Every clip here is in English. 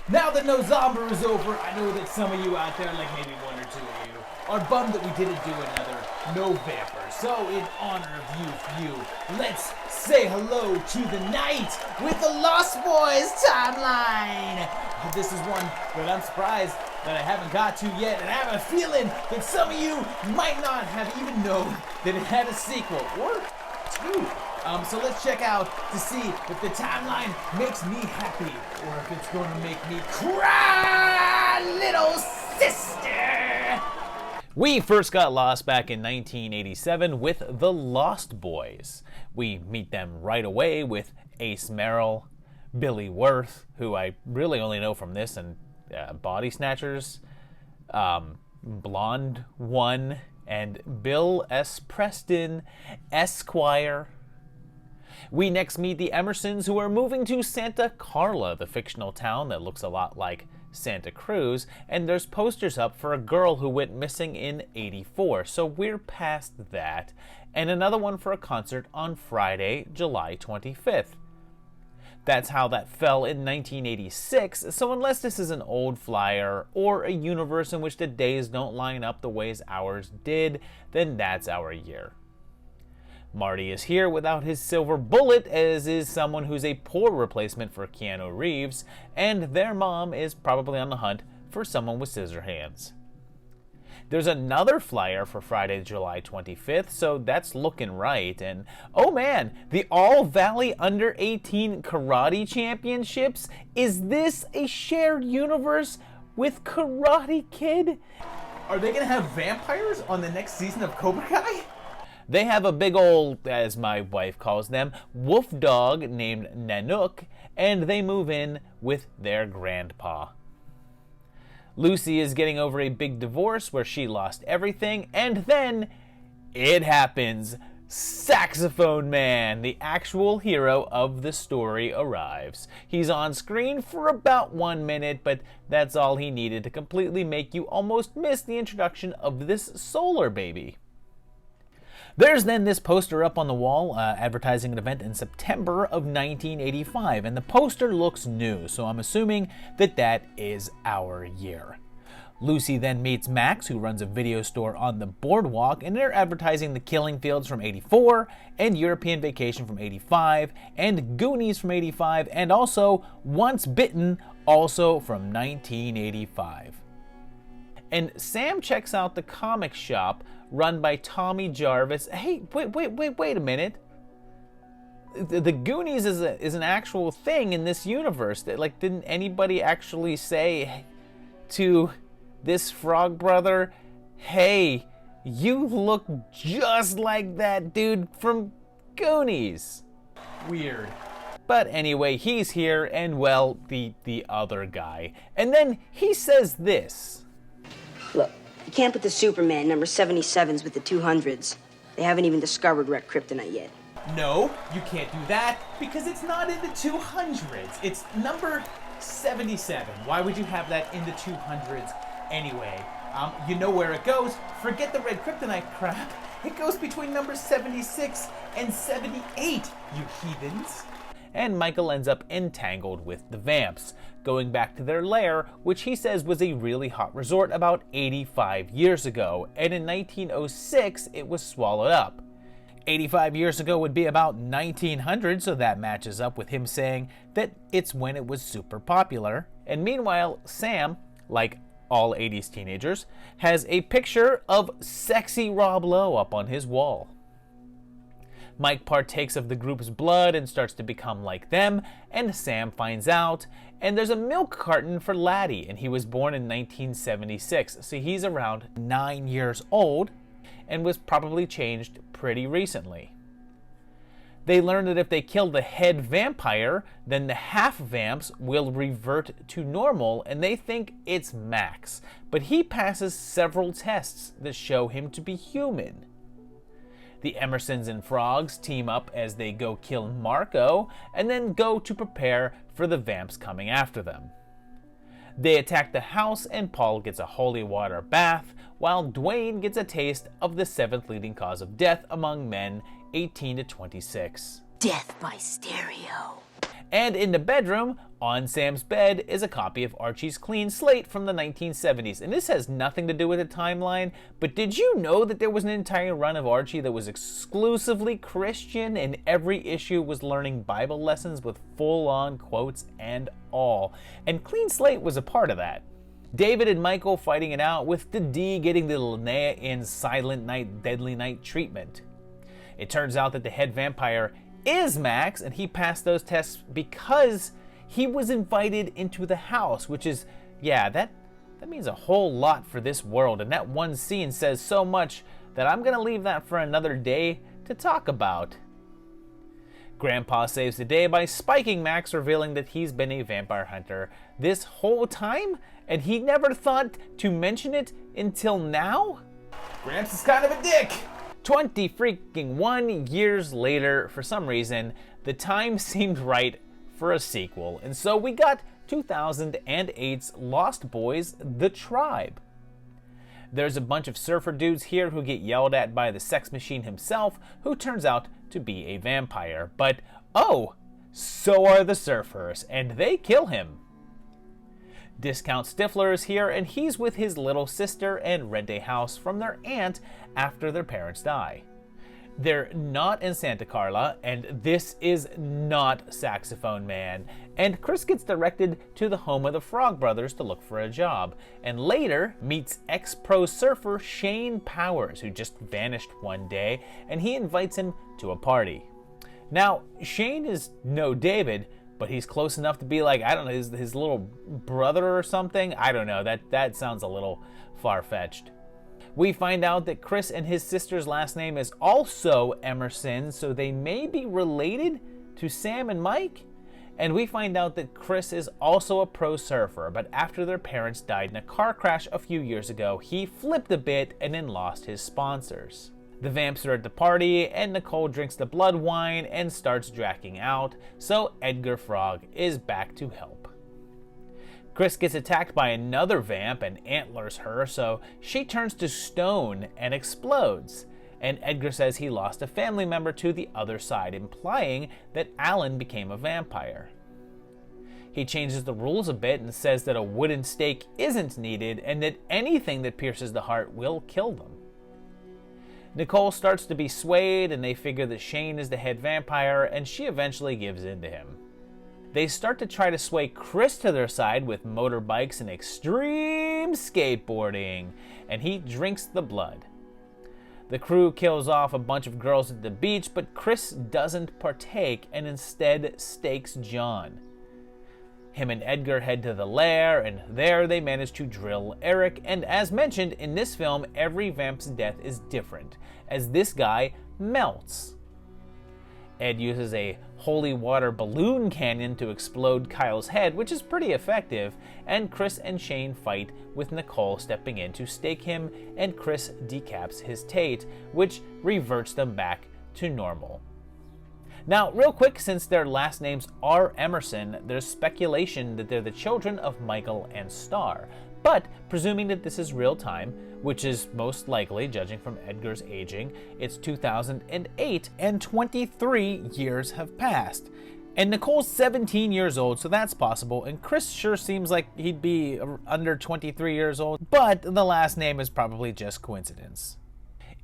Now that November is over, I know that some of you out there, like maybe one or two of you, are bummed that we didn't do another November. So in honor of you, let's say hello to the night with the Lost Boys timeline. This is one that I'm surprised that I haven't got to yet, and I have a feeling that some of you might not have even known that it had a sequel or two. So let's check out to see if the timeline makes me happy or if it's going to make me cry, little sister. We first got lost back in 1987 with the Lost Boys. We meet them right away with Ace Merrill, Billy Worth, who I really only know from this, and Body Snatchers, Blonde One, and Bill S. Preston, Esquire. We next meet the Emersons, who are moving to Santa Carla, the fictional town that looks a lot like Santa Cruz, and there's posters up for a girl who went missing in '84, so we're past that, and another one for a concert on Friday, July 25th. That's how that fell in 1986, so unless this is an old flyer or a universe in which the days don't line up the ways ours did, then that's our year. Marty is here without his silver bullet, as is someone who's a poor replacement for Keanu Reeves, and their mom is probably on the hunt for someone with scissor hands. There's another flyer for Friday, July 25th, so that's looking right. And oh man, the All Valley Under 18 Karate Championships? Is this a shared universe with Karate Kid? Are they going to have vampires on the next season of Cobra Kai? They have a big old, as my wife calls them, wolf dog named Nanook, and they move in with their grandpa. Lucy is getting over a big divorce where she lost everything, and then it happens. Saxophone Man, the actual hero of the story, arrives. He's on screen for about 1 minute, but that's all he needed to completely make you almost miss the introduction of this solar baby. There's then this poster up on the wall advertising an event in September of 1985, and the poster looks new, so I'm assuming that that is our year. Lucy then meets Max, who runs a video store on the boardwalk, and they're advertising The Killing Fields from '84, and European Vacation from '85, and Goonies from '85, and also Once Bitten, also from 1985. And Sam checks out the comic shop run by Tommy Jarvis. Hey, wait a minute. The Goonies is an actual thing in this universe. Like, didn't anybody actually say to this frog brother, hey, you look just like that dude from Goonies? Weird. But anyway, he's here, and well, the other guy. And then he says this. Look, you can't put the Superman number 77s with the 200s. They haven't even discovered red kryptonite yet. No, you can't do that because it's not in the 200s. It's number 77. Why would you have that in the 200s anyway? You know where it goes. Forget the red kryptonite crap. It goes between number 76 and 78, you heathens. And Michael ends up entangled with the Vamps, going back to their lair, which he says was a really hot resort about 85 years ago, and in 1906 it was swallowed up. 85 years ago would be about 1900, so that matches up with him saying that it's when it was super popular. And meanwhile, Sam, like all 80s teenagers, has a picture of sexy Rob Lowe up on his wall. Mike partakes of the group's blood and starts to become like them, and Sam finds out, and there's a milk carton for Laddie, and he was born in 1976, so he's around 9 years old, and was probably changed pretty recently. They learn that if they kill the head vampire, then the half-vamps will revert to normal, and they think it's Max, but he passes several tests that show him to be human. The Emersons and Frogs team up as they go kill Marco, and then go to prepare for the vamps coming after them. They attack the house, and Paul gets a holy water bath, while Dwayne gets a taste of the seventh leading cause of death among men 18 to 26. Death by stereo. And in the bedroom, on Sam's bed, is a copy of Archie's Clean Slate from the 1970s. And this has nothing to do with the timeline, but did you know that there was an entire run of Archie that was exclusively Christian, and every issue was learning Bible lessons with full-on quotes and all? And Clean Slate was a part of that. David and Michael fighting it out, with the D getting the Linnea in Silent Night, Deadly Night treatment. It turns out that the head vampire is Max, and he passed those tests because he was invited into the house, which is, yeah, that means a whole lot for this world. And that one scene says so much that I'm gonna leave that for another day to talk about. Grandpa saves the day by spiking Max, revealing that he's been a vampire hunter this whole time, and he never thought to mention it until now? Gramps is kind of a dick. 21 years later, for some reason, the time seemed right for a sequel, and so we got 2008's Lost Boys: The Tribe. There's a bunch of surfer dudes here who get yelled at by the sex machine himself, who turns out to be a vampire. But oh, so are the surfers, and they kill him. Discount Stifler is here, and he's with his little sister and rent a house from their aunt after their parents die. They're not in Santa Carla, and this is not Saxophone Man. And Chris gets directed to the home of the Frog Brothers to look for a job, and later meets ex-pro surfer Shane Powers, who just vanished one day, and he invites him to a party. Now, Shane is no David, but he's close enough to be like, I don't know, his little brother or something? I don't know, that sounds a little far-fetched. We find out that Chris and his sister's last name is also Emerson, so they may be related to Sam and Mike. And we find out that Chris is also a pro surfer, but after their parents died in a car crash a few years ago, he flipped a bit and then lost his sponsors. The vamps are at the party, and Nicole drinks the blood wine and starts dragging out, so Edgar Frog is back to help. Chris gets attacked by another vamp and antlers her, so she turns to stone and explodes. And Edgar says he lost a family member to the other side, implying that Alan became a vampire. He changes the rules a bit and says that a wooden stake isn't needed and that anything that pierces the heart will kill them. Nicole starts to be swayed, and they figure that Shane is the head vampire, and she eventually gives in to him. They start to try to sway Chris to their side with motorbikes and extreme skateboarding, and he drinks the blood. The crew kills off a bunch of girls at the beach, but Chris doesn't partake and instead stakes John. Him and Edgar head to the lair, and there they manage to drill Eric, and as mentioned, in this film, every vamp's death is different, as this guy melts. Ed uses a holy water balloon cannon to explode Kyle's head, which is pretty effective, and Chris and Shane fight, with Nicole stepping in to stake him, and Chris decaps his Tate, which reverts them back to normal. Now, real quick, since their last names are Emerson, there's speculation that they're the children of Michael and Star. But, presuming that this is real time, which is most likely, judging from Edgar's aging, it's 2008, and 23 years have passed. And Nicole's 17 years old, so that's possible, and Chris sure seems like he'd be under 23 years old, but the last name is probably just coincidence.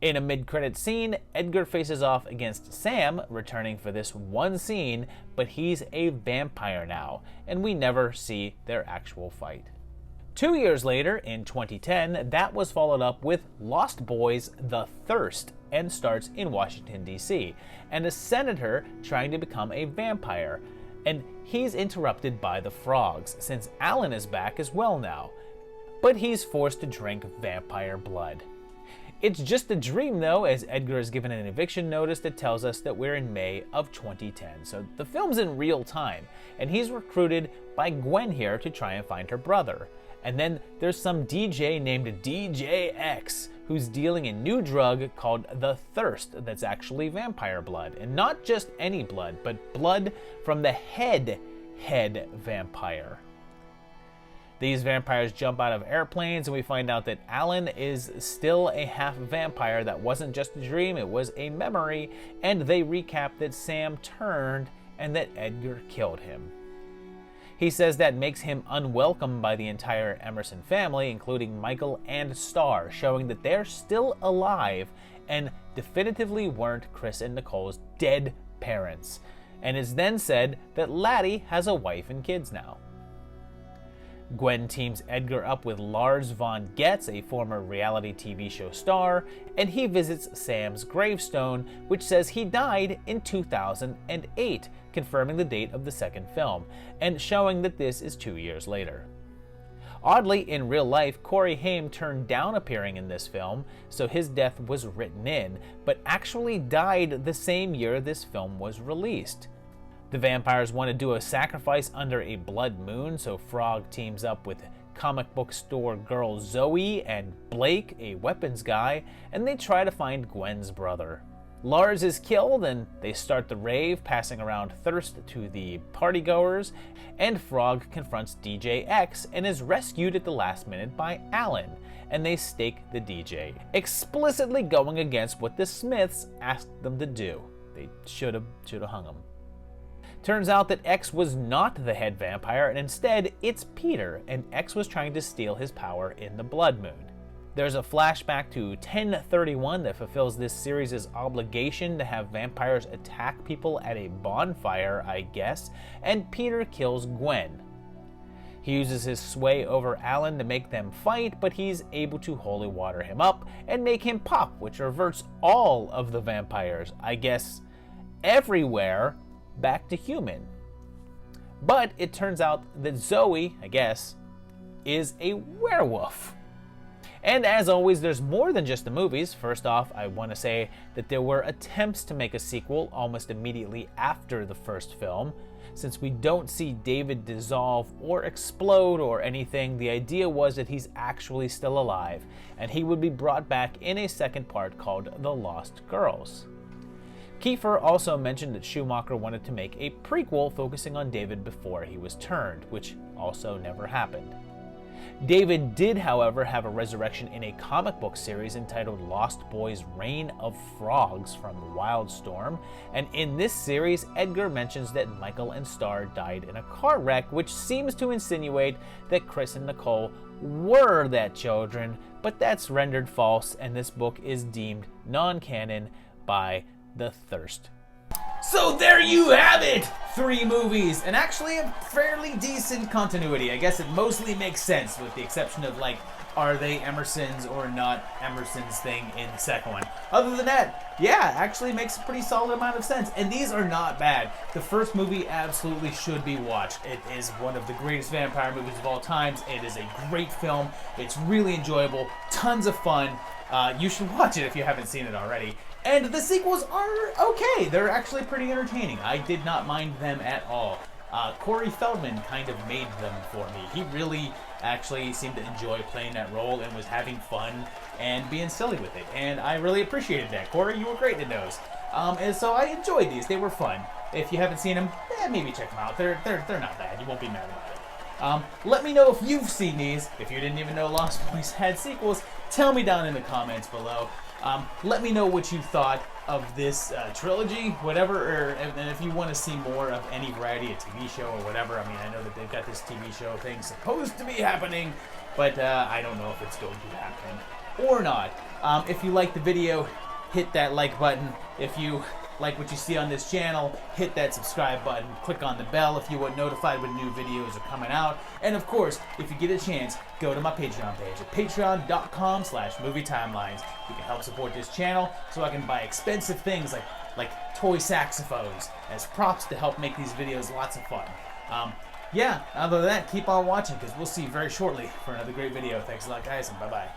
In a mid-credit scene, Edgar faces off against Sam, returning for this one scene, but he's a vampire now, and we never see their actual fight. 2 years later, in 2010, that was followed up with Lost Boys: The Thirst, and starts in Washington, D.C., and a senator trying to become a vampire, and he's interrupted by the frogs, since Alan is back as well now, but he's forced to drink vampire blood. It's just a dream though, as Edgar is given an eviction notice that tells us that we're in May of 2010, so the film's in real time, and he's recruited by Gwen here to try and find her brother. And then there's some DJ named DJ X who's dealing a new drug called the Thirst that's actually vampire blood, and not just any blood, but blood from the head vampire. These vampires jump out of airplanes, and we find out that Alan is still a half vampire. That wasn't just a dream, it was a memory, and they recap that Sam turned and that Edgar killed him. He says that makes him unwelcome by the entire Emerson family, including Michael and Star, showing that they're still alive and definitively weren't Chris and Nicole's dead parents, and is then said that Laddie has a wife and kids now. Gwen teams Edgar up with Lars von Getz, a former reality TV show star, and he visits Sam's gravestone, which says he died in 2008, confirming the date of the second film, and showing that this is 2 years later. Oddly, in real life, Corey Haim turned down appearing in this film, so his death was written in, but actually died the same year this film was released. The vampires want to do a sacrifice under a blood moon, so Frog teams up with comic book store girl Zoe and Blake, a weapons guy, and they try to find Gwen's brother. Lars is killed and they start the rave, passing around thirst to the partygoers, and Frog confronts DJ X and is rescued at the last minute by Alan, and they stake the DJ, explicitly going against what the Smiths asked them to do. They should have hung him. Turns out that X was not the head vampire, and instead it's Peter, and X was trying to steal his power in the blood moon. There's a flashback to 1031 that fulfills this series' obligation to have vampires attack people at a bonfire, I guess, and Peter kills Gwen. He uses his sway over Alan to make them fight, but he's able to holy water him up and make him pop, which reverts all of the vampires, I guess, everywhere, back to human. But it turns out that Zoe, I guess, is a werewolf. And as always, there's more than just the movies. First off, I want to say that there were attempts to make a sequel almost immediately after the first film. Since we don't see David dissolve or explode or anything, the idea was that he's actually still alive, and he would be brought back in a second part called The Lost Girls. Kiefer also mentioned that Schumacher wanted to make a prequel focusing on David before he was turned, which also never happened. David did, however, have a resurrection in a comic book series entitled Lost Boys: Reign of Frogs from Wildstorm, and in this series, Edgar mentions that Michael and Star died in a car wreck, which seems to insinuate that Chris and Nicole were that children, but that's rendered false, and this book is deemed non-canon by The Thirst. So there you have it! 3 movies, and actually a fairly decent continuity. I guess it mostly makes sense, with the exception of, like, are they Emerson's or not Emerson's thing in the second one. Other than that, yeah, actually makes a pretty solid amount of sense, and these are not bad. The first movie absolutely should be watched. It is one of the greatest vampire movies of all time. It is a great film. It's really enjoyable, tons of fun. You should watch it if you haven't seen it already. And the sequels are okay. They're actually pretty entertaining. I did not mind them at all. Corey Feldman kind of made them for me. He really actually seemed to enjoy playing that role and was having fun and being silly with it. And I really appreciated that. Corey, you were great in those. And so I enjoyed these. They were fun. If you haven't seen them, maybe check them out. They're not bad. You won't be mad about it. Let me know if you've seen these. If you didn't even know Lost Boys had sequels, tell me down in the comments below. Let me know what you thought of this trilogy, whatever, and if you want to see more of any variety of TV show or whatever. I mean, I know that they've got this TV show thing supposed to be happening, but I don't know if it's going to happen or not. If you like the video, hit that like button. If you like what you see on this channel, hit that subscribe button, click on the bell if you want notified when new videos are coming out. And of course, if you get a chance, go to my Patreon page at patreon.com/movietimelines. You can help support this channel so I can buy expensive things like toy saxophones as props to help make these videos lots of fun. Yeah, other than that, keep on watching because we'll see you very shortly for another great video. Thanks a lot, guys, and bye-bye.